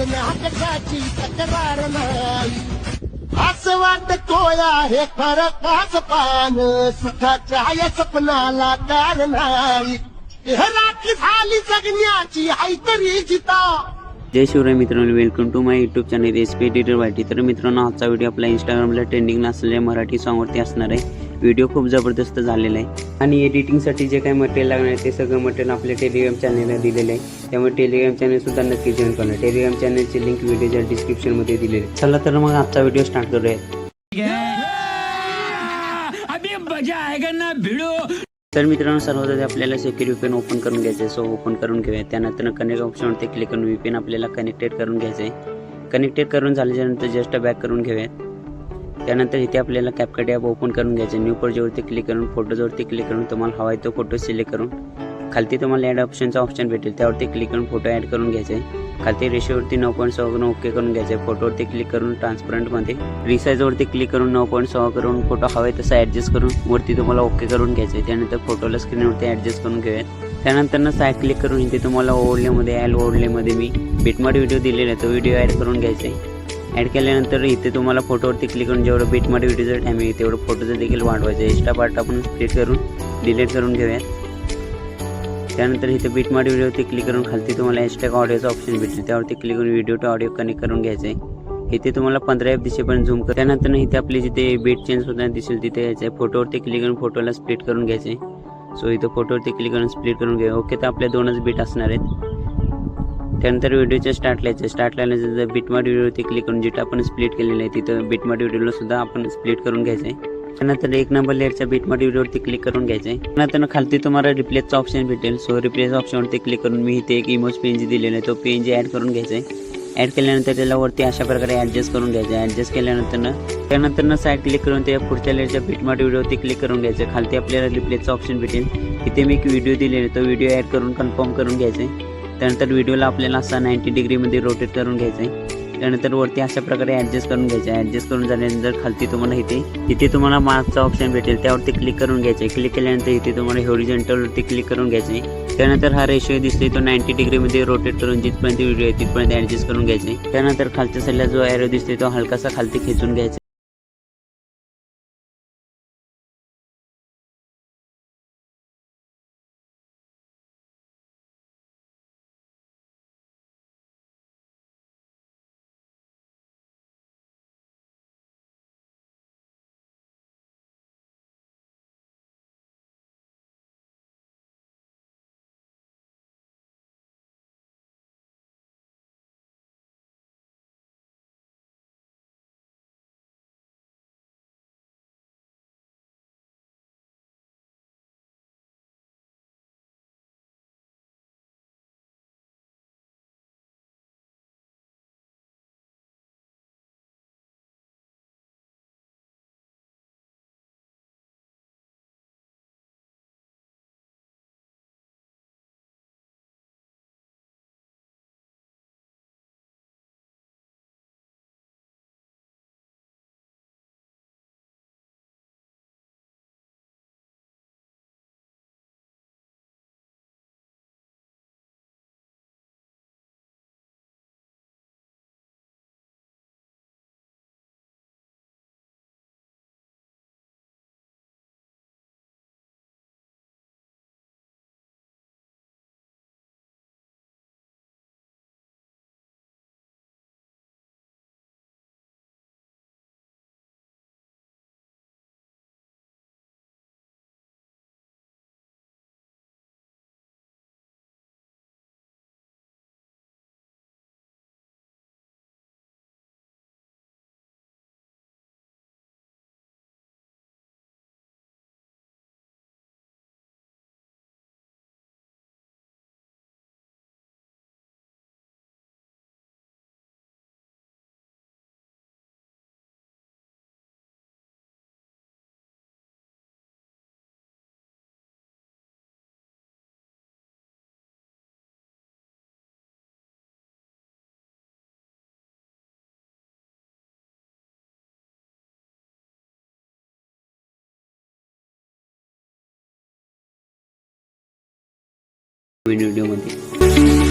नाटकाची तक्रार नाही, असं वाटतोय हे खरं काच पान, सुखाच्या या सपनाला कार नाही, राखी झाली जगण्याची ऐतरी जिता. जय शिवराय मित्रांनो, welcome to my YouTube channel SP editor वाटी. तर मित्रांनो, आजचा व्हिडिओ आपला इंस्टाग्रामला ट्रेंडिंगला असलेल्या मराठी सॉन्गवरती असणार आहे. व्हिडिओ खूप जबरदस्त झालेला आहे आणि एडिटिंगसाठी जे काही मटेरियल लागणार आहे ते सगळं मटेरियल आपल्या टेलिग्राम चॅनलला दिलेलं आहे. त्यामुळे टेलिग्राम चॅनल सुद्धा नक्की जॉईन करा. टेलिग्राम चॅनलची लिंक व्हिडिओच्या डिस्क्रिप्शनमध्ये दिलेली आहे. चला तर मग आजचा व्हिडिओ स्टार्ट करूया. अभी मजा आएगा ना भिड़ो. तर मित्रांनो, सर्वप्रथम आपल्याला सिक्युअर VPN ओपन करून घ्यायचं आहे. सो ओपन करून घेऊया. त्यानंतर कनेक्ट ऑप्शनवरती क्लिक करून VPN आपल्याला कनेक्टेड करून घ्यायचं आहे. कनेक्टेड करून झाल्याच्यानंतर जस्ट बॅक करून घेऊयात. त्यानंतर इथे आपल्याला CapCut ॲप ओपन करून घ्यायचं आहे. न्यू प्रोजेक्टवरती क्लिक करून फोटोजवरती क्लिक करून तुम्हाला हवा आहे तो फोटो सिलेक्ट करून खालती तुम्हाला ॲड ऑप्शनचा ऑप्शन भेटेल. त्यावरती क्लिक करून फोटो ॲड करून घ्यायचा आहे. खालती रेशोवरती 9.6 करून ओके करून घ्यायचं आहे. फोटोवरती क्लिक करून ट्रान्सपरंटमध्ये रिसाईजवरती क्लिक करून 9.6 करून फोटो हवा आहे तसा ॲडजस्ट करून वरती तुम्हाला ओके करून घ्यायचं आहे. त्यानंतर फोटोला स्क्रीनवरती ॲडजस्ट करून घेऊयात. त्यानंतर साईड क्लिक करून इथे तुम्हाला ओव्हरलेमध्ये ओव्हरलेमध्ये मी बिटमार्ट व्हिडिओ दिलेला आहे तो व्हिडिओ ॲड करून घ्यायचा आहे. ॲड केल्यानंतर इथे तुम्हाला फोटोवरती क्लिक करून जेवढं बिटमार्ट व्हिडिओचा टाईम आहे तेवढं फोटोचं देखील वाढवायचं आहे. एक्स्ट्रा पार्ट आपण स्प्लिट करून डिलीट करून घेऊयात. त्यानंतर इथे बिटमार्ट व्हिडिओवरती क्लिक करून खालती तुम्हाला एक्स्ट्रा ऑडिओचा ऑप्शन भेटेल. त्यावरती क्लिक करून व्हिडिओ टू ऑडिओ कनेक्ट करून घ्यायचं आहे. इथे तुम्हाला 15 F दिसेपर्यंत झूम कर. त्यानंतर इथे आपली जिथे बीट चेंज होताना दिसेल तिथे यायचं आहे. फोटोवरती क्लिक करून फोटोला स्प्लिट करून घ्यायचं आहे. सो इथं फोटोवरती क्लिक करून स्प्लिट करून घ्या. ओके, तर आपल्या 2च बीट असणार आहेत. त्यानंतर व्हिडिओच्या स्टार्टला यायचं. स्टार्टला जर बिटमार्ट व्हिडिओवरती क्लिक करून जिथं आपण स्प्लिट केलेलं आहे तिथं बिटमार्ट व्हिडिओला सुद्धा आपण स्प्लिट करून घ्यायचं आहे. त्यानंतर 1 नंबर लेअरच्या बिटमार्ट व्हिडिओवरती क्लिक करून घ्यायचं आहे. त्यानंतर खालती तुम्हाला रिप्लेसचा ऑप्शन भेटेल. सो रिप्लेस ऑप्शनवरती क्लिक करून मी इथे एक इमोज PNG दिलेला आहे तो PNG ॲड करून घ्यायचा आहे. ॲड केल्यानंतर त्याला वरती अशा प्रकारे ॲडजस्ट करून घ्यायचं आहे. ॲडजस्ट केल्यानंतर साईड क्लिक करून त्या पुढच्या लेअरच्या बिटमार्ट व्हिडिओवरती क्लिक करून घ्यायचं. खालती आपल्याला रिप्लेसचा ऑप्शन भेटेल. इथे मी एक व्हिडिओ दिलेला आहे तो व्हिडिओ ॲड करून कन्फर्म करून घ्यायचा आहे. त्यानंतर व्हिडिओला आपल्याला असा 90 डिग्रीमध्ये रोटेट करून घ्यायचं आहे. त्यानंतर वरती अशा प्रकारे ॲडजस्ट करून घ्यायचं आहे. ॲडजस्ट करून झाल्यानंतर खालती तुम्हाला इथे तुम्हाला मार्कचा ऑप्शन भेटेल. त्यावरती क्लिक करून घ्यायचं आहे. क्लिक केल्यानंतर इथे तुम्हाला हॉरिझॉन्टलवरती क्लिक करून घ्यायचं आहे. त्यानंतर हा रेशो दिसतोय तो 90 डिग्रीमध्ये रोटेट करून जिथपर्यंत व्हिडिओ आहे तिथपर्यंत ॲडजस्ट करून घ्यायचं आहे. त्यानंतर खालच्या साईडला जो ॲरो दिसतोय तो हलकासा खालती खेचून घ्यायचा. व्हिडिओमध्ये